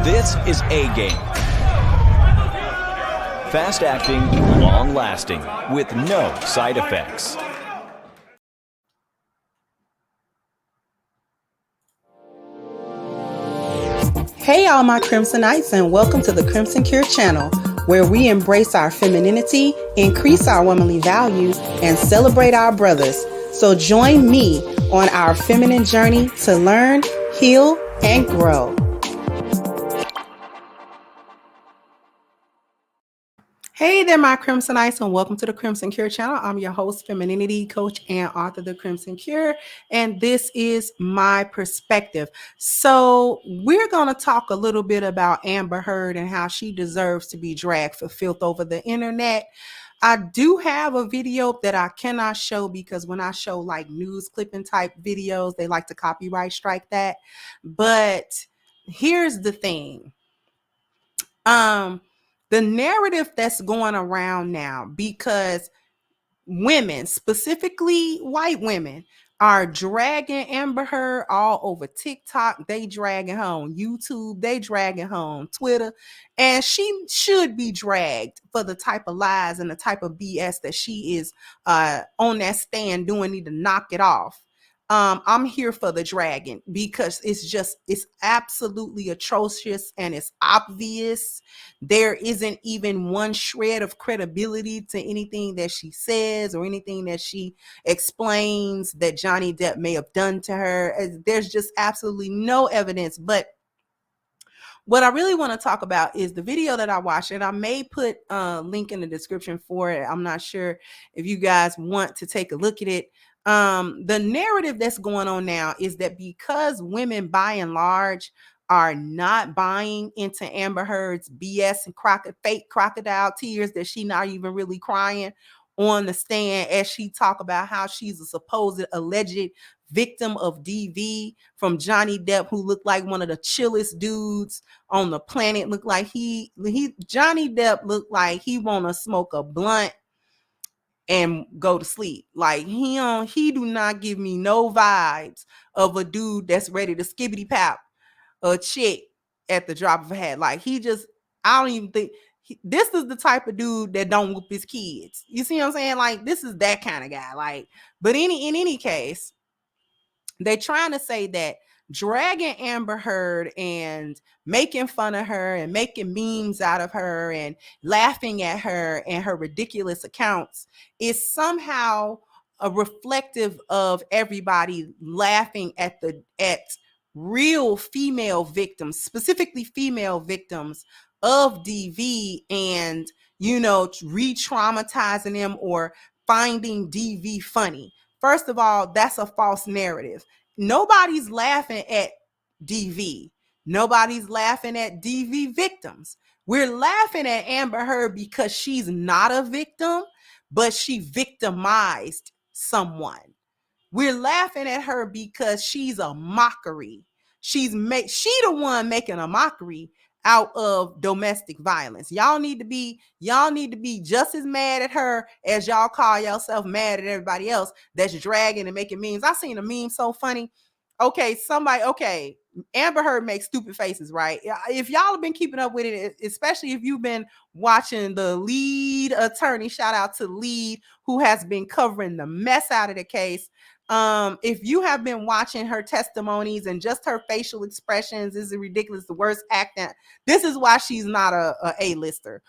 This is A-Game. Fast acting, long lasting, with no side effects. Hey all my Crimsonites, and welcome to the Crimson Cure channel, where we embrace our femininity, increase our womanly values, and celebrate our brothers. So join me on our feminine journey to learn, heal, and grow. Hey there, my Crimsonites, and welcome to the Crimson Cure channel. I'm your host, femininity coach, and author of the Crimson Cure, and this is my perspective. So we're going to talk a little bit about Amber Heard and how she deserves to be dragged for filth over the internet. I do have a video that I cannot show because when I show like news clipping type videos, they like to copyright strike that. But here's the thing. The narrative that's going around now, because women, specifically white women, are dragging Amber Heard all over TikTok. They dragging her on YouTube. They dragging her on Twitter. And she should be dragged for the type of lies and the type of BS that she is on that stand doing. Need to knock it off. I'm here for the dragon because it's absolutely atrocious and it's obvious. There isn't even one shred of credibility to anything that she says or anything that she explains that Johnny Depp may have done to her. There's just absolutely no evidence. But what I really want to talk about is the video that I watched, and I may put a link in the description for it. I'm not sure if you guys want to take a look at it. The narrative that's going on now is that because women by and large are not buying into Amber Heard's BS and fake crocodile tears, that she not even really crying on the stand as she talk about how she's a supposed alleged victim of DV from Johnny Depp, who looked like one of the chillest dudes on the planet. Looked like Johnny Depp looked like he want to smoke a blunt and go to sleep. Like he do not give me no vibes of a dude that's ready to skibbity pap a chick at the drop of a hat. Like I don't even think this is the type of dude that don't whoop his kids. You see what I'm saying? Like this is that kind of guy. Like, but in any case, they're trying to say that dragging Amber Heard and making fun of her and making memes out of her and laughing at her and her ridiculous accounts is somehow a reflective of everybody laughing at real female victims, specifically female victims of DV, and re-traumatizing them or finding DV funny. First of all, that's a false narrative. Nobody's laughing at DV. Nobody's laughing at DV victims. We're laughing at Amber Heard because she's not a victim, but she victimized someone. We're laughing at her because she's a mockery. She the one making a mockery out of domestic violence. Y'all need to be just as mad at her as y'all call yourself mad at everybody else that's dragging and making memes. I seen a meme so funny. Okay, Amber Heard makes stupid faces, right? If y'all have been keeping up with it, especially if you've been watching the lead attorney, shout out to lead, who has been covering the mess out of the case. If you have been watching her testimonies and just her facial expressions, this is ridiculous, the worst acting. This is why she's not a A-lister.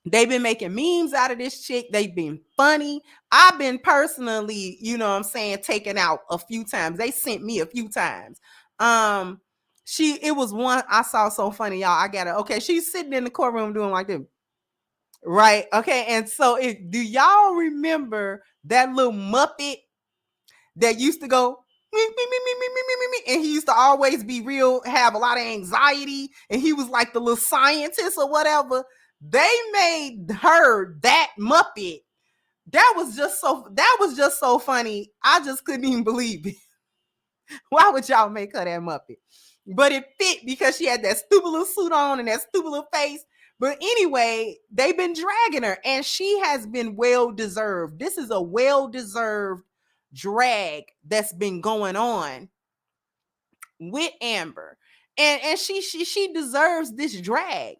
They've been making memes out of this chick. They've been funny. I've been personally, taken out a few times. They sent me a few times. It was one I saw so funny, y'all. She's sitting in the courtroom doing like this. Right. Okay. And so do y'all remember that little Muppet that used to go me, and he used to always be have a lot of anxiety, and he was like the little scientist or whatever? They made her that Muppet. That was just so funny. I just couldn't even believe it. Why would y'all make her that Muppet? But it fit because she had that stupid little suit on and that stupid little face. But anyway, they've been dragging her, and she has been well-deserved. This is a well-deserved drag that's been going on with Amber. And she deserves this drag.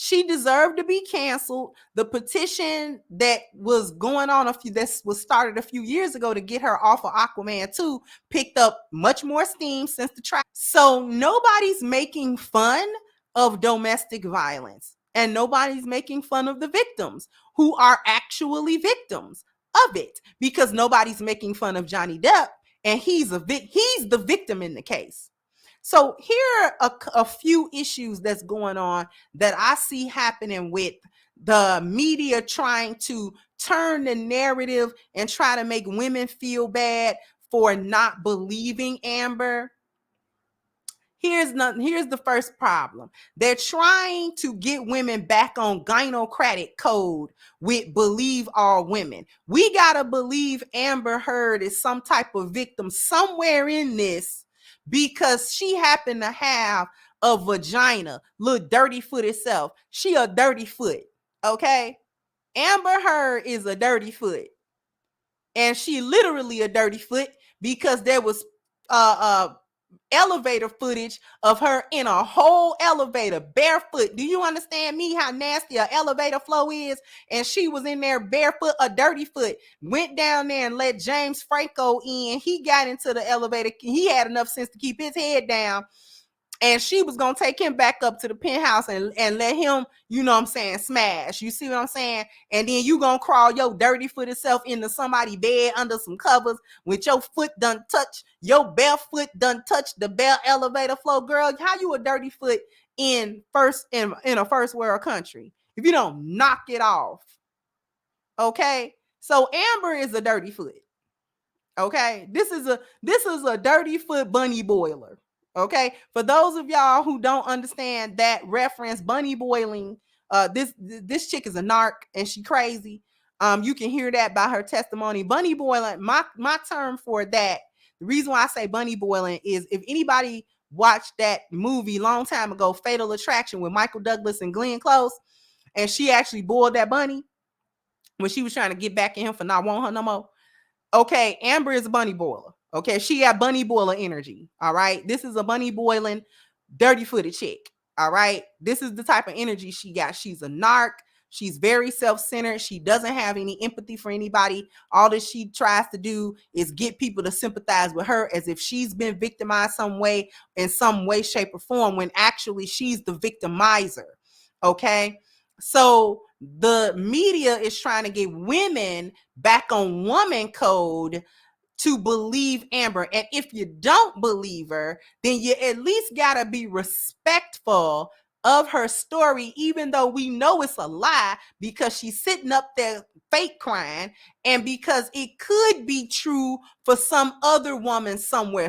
She deserved to be canceled. The petition that was going on that was started a few years ago to get her off of Aquaman 2 picked up much more steam since the trial. So nobody's making fun of domestic violence, and nobody's making fun of the victims who are actually victims of it, because nobody's making fun of Johnny Depp, and he's the victim in the case. So here are a few issues that's going on that I see happening with the media trying to turn the narrative and try to make women feel bad for not believing Amber. Here's the first problem. They're trying to get women back on gynocratic code with believe all women. We gotta believe Amber Heard is some type of victim somewhere in this, because she happened to have a vagina, little dirty foot itself. She a dirty foot, okay? Amber Heard is a dirty foot, and she literally a dirty foot, because there was elevator footage of her in a whole elevator barefoot. Do you understand me how nasty an elevator flow is? And she was in there barefoot, a dirty foot. Went down there and let James Franco in. He got into the elevator. He had enough sense to keep his head down, and she was going to take him back up to the penthouse and let him, you know what I'm saying, smash. You see what I'm saying? And then you going to crawl your dirty foot itself into somebody's bed under some covers with your foot done touch, your bare foot done touch the bare elevator floor. Girl, how you a dirty foot in a first world country if you don't knock it off? Okay? So Amber is a dirty foot. Okay? This is a dirty foot bunny boiler. Okay, for those of y'all who don't understand that reference, bunny boiling, this chick is a narc and she crazy. You can hear that by her testimony. Bunny boiling, my term for that, the reason why I say bunny boiling is, if anybody watched that movie long time ago, Fatal Attraction, with Michael Douglas and Glenn Close, and she actually boiled that bunny when she was trying to get back at him for not wanting her no more. Okay, Amber is a bunny boiler. Okay, she got bunny boiler energy. All right, this is a bunny boiling, dirty footed chick. All right, this is the type of energy she got. She's a narc. She's very self-centered. She doesn't have any empathy for anybody. All that she tries to do is get people to sympathize with her, as if she's been victimized in some way, shape, or form, when actually she's the victimizer. Okay, so the media is trying to get women back on woman code to believe Amber. And if you don't believe her, then you at least gotta be respectful of her story, even though we know it's a lie, because she's sitting up there fake crying, and because it could be true for some other woman somewhere.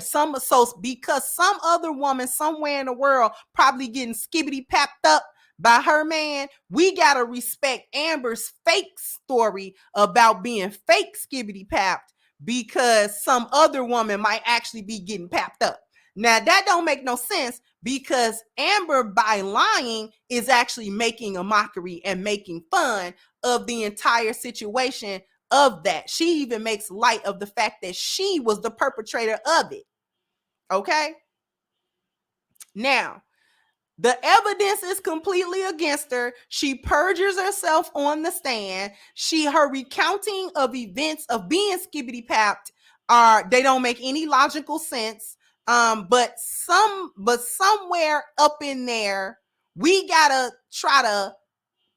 Because some other woman somewhere in the world probably getting skibbity papped up by her man, we gotta respect Amber's fake story about being fake skibbity papped, because some other woman might actually be getting papped up. Now that don't make no sense, because Amber, by lying, is actually making a mockery and making fun of the entire situation of that. She even makes light of the fact that she was the perpetrator of it. Okay? Now, the evidence is completely against her. She perjures herself on the stand. Her recounting of events of being skibbity papped they don't make any logical sense. But somewhere up in there, we gotta try to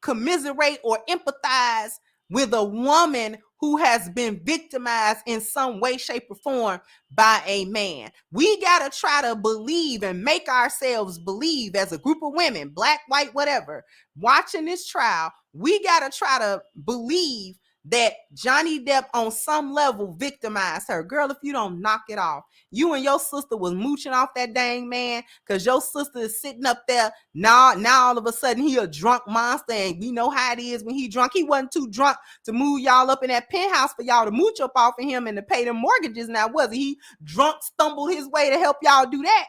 commiserate or empathize with a woman who has been victimized in some way, shape, or form by a man. We got to try to believe and make ourselves believe, as a group of women, black, white, whatever, watching this trial. We got to try to believe that Johnny Depp on some level victimized her. Girl, if you don't knock it off, you and your sister was mooching off that dang man, because your sister is sitting up there. Now all of a sudden he a drunk monster, and we know how it is when he drunk. He wasn't too drunk to move y'all up in that penthouse for y'all to mooch up off of him and to pay them mortgages. Now, was he drunk, stumbled his way to help y'all do that?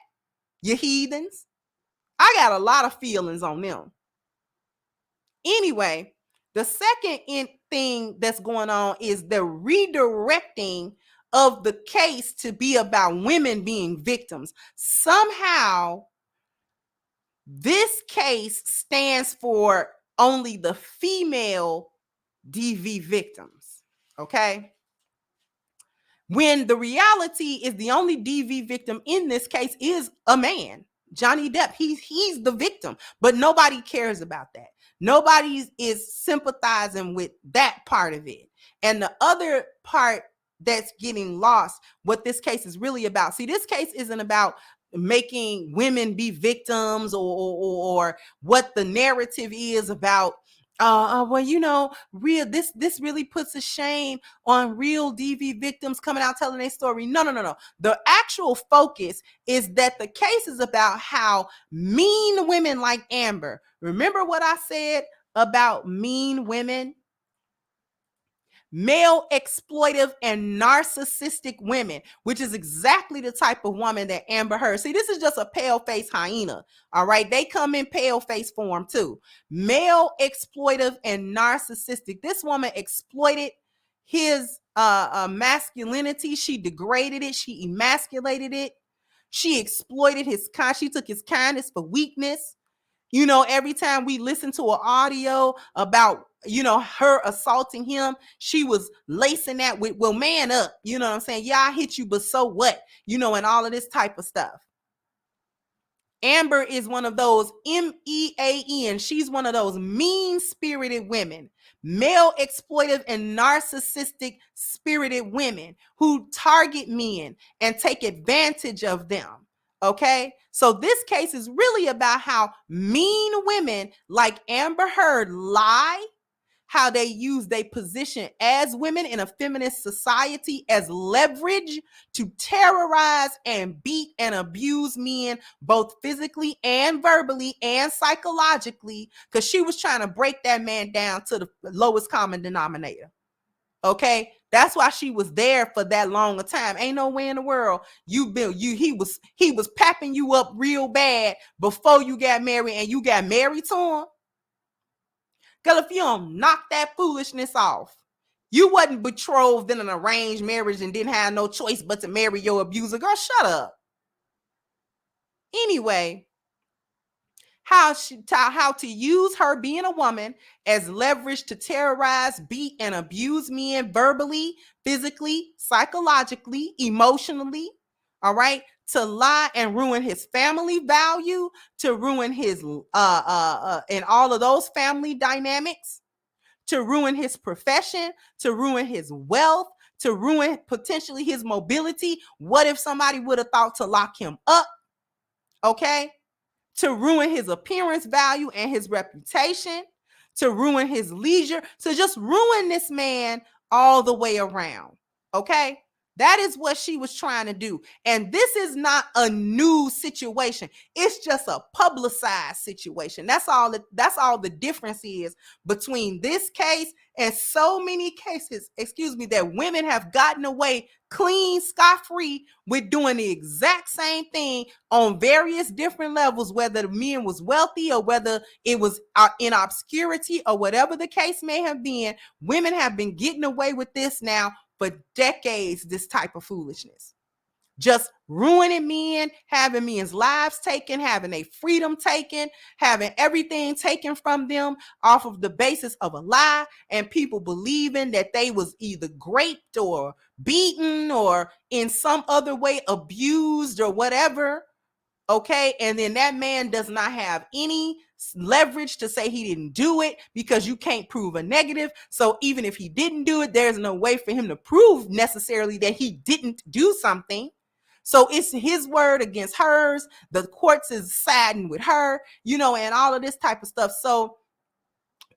You heathens. I got a lot of feelings on them. Anyway, the second thing that's going on is the redirecting of the case to be about women being victims. Somehow This case stands for only the female DV victims, okay? When the reality is the only DV victim in this case is a man, Johnny Depp. He's the victim, but nobody cares about that. Nobody is sympathizing with that part of it. And the other part that's getting lost, what this case is really about. See, this case isn't about making women be victims or what the narrative is about. Well, you know, real this really puts a shame on real DV victims coming out telling their story. No. The actual focus is that the case is about how mean women like Amber. Remember what I said about mean women? Male exploitive and narcissistic women, which is exactly the type of woman that Amber Heard. See, this is just a pale-faced hyena. All right, they come in pale-face form too. Male exploitive and narcissistic. This woman exploited his masculinity. She degraded it. She emasculated it. She exploited his kind. She took his kindness for weakness. You know, every time we listen to an audio about, you know, her assaulting him, she was lacing that with, well, man up. You know what I'm saying? Yeah, I hit you, but so what? You know, and all of this type of stuff. Amber is one of those MEAN. She's one of those mean-spirited women, male exploitive and narcissistic spirited women who target men and take advantage of them. Okay, so this case is really about how mean women like Amber Heard lie, how they use their position as women in a feminist society as leverage to terrorize and beat and abuse men, both physically and verbally and psychologically, because she was trying to break that man down to the lowest common denominator. Okay, that's why she was there for that long a time. Ain't no way in the world he was papping you up real bad before you got married, and you got married to him. Because if you don't knock that foolishness off, you wasn't betrothed in an arranged marriage and didn't have no choice but to marry your abuser. Girl, shut up. Anyway, how to use her being a woman as leverage to terrorize, beat, and abuse men verbally, physically, psychologically, emotionally, all right? To lie and ruin his family value, to ruin his and all of those family dynamics, to ruin his profession, to ruin his wealth, to ruin potentially his mobility. What if somebody would have thought to lock him up? Okay, to ruin his appearance value and his reputation, to ruin his leisure, to just ruin this man all the way around. Okay, that is what she was trying to do. And this is not a new situation. It's just a publicized situation. That's all the difference is between this case and so many cases, that women have gotten away clean, scot-free with doing the exact same thing on various different levels, whether the man was wealthy or whether it was in obscurity or whatever the case may have been. Women have been getting away with this now for decades, this type of foolishness. Just ruining men, having men's lives taken, having their freedom taken, having everything taken from them off of the basis of a lie, and people believing that they was either raped or beaten or in some other way abused or whatever. Okay, and then that man does not have any leverage to say he didn't do it because you can't prove a negative. So even if he didn't do it, there's no way for him to prove necessarily that he didn't do something. So it's his word against hers. The courts is siding with her, and all of this type of stuff. So,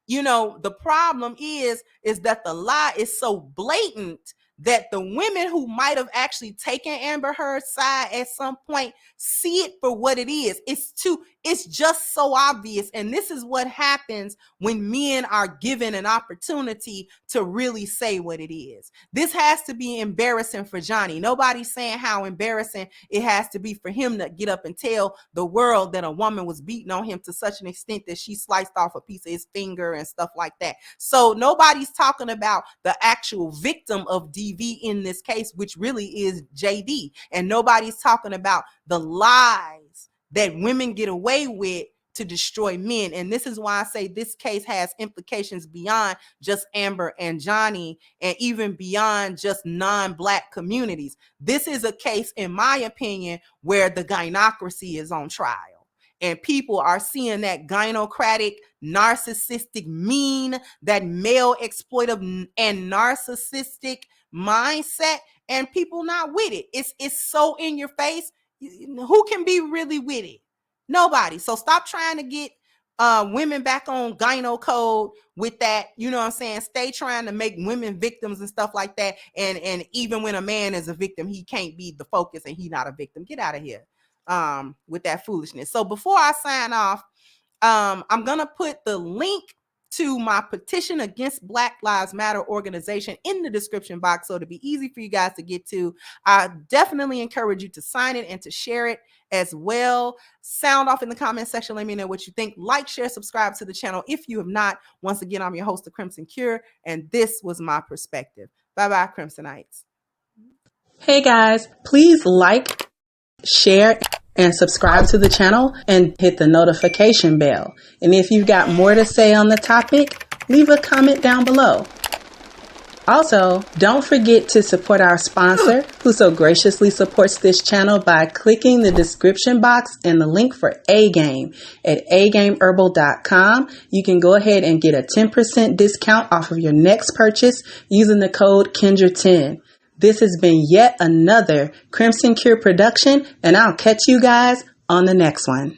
the problem is that the lie is so blatant that the women who might have actually taken Amber Heard's side at some point see it for what it is. It's just so obvious. And this is what happens when men are given an opportunity to really say what it is. This has to be embarrassing for Johnny. Nobody's saying how embarrassing it has to be for him to get up and tell the world that a woman was beating on him to such an extent that she sliced off a piece of his finger and stuff like that. So nobody's talking about the actual victim of DV in this case, which really is JD. And nobody's talking about the lies that women get away with to destroy men. And this is why I say this case has implications beyond just Amber and Johnny, and even beyond just non-Black communities. This is a case, in my opinion, where the gynocracy is on trial. And people are seeing that gynocratic, narcissistic, mean, that male exploitive and narcissistic mindset, and people not with it. It's so in your face. Who can be really with it? Nobody. So stop trying to get women back on gyno code with that. You know what I'm saying? Stay trying to make women victims and stuff like that. And even when a man is a victim, he can't be the focus and he not a victim. Get out of here with that foolishness. So before I sign off, I'm gonna put the link to my petition against Black Lives Matter organization in the description box, so it'll be easy for you guys to get to. I definitely encourage you to sign it and to share it as well. Sound off in the comment section. Let me know what you think. Like, share, subscribe to the channel if you have not. Once again, I'm your host, The Crimson Cure, and this was my perspective. Bye-bye, Crimsonites. Hey guys, please like, share, and subscribe to the channel and hit the notification bell. And if you've got more to say on the topic, leave a comment down below. Also, don't forget to support our sponsor, who so graciously supports this channel by clicking the description box and the link for A-Game at agameherbal.com. You can go ahead and get a 10% discount off of your next purchase using the code Kendra10. This has been yet another Crimson Cure production, and I'll catch you guys on the next one.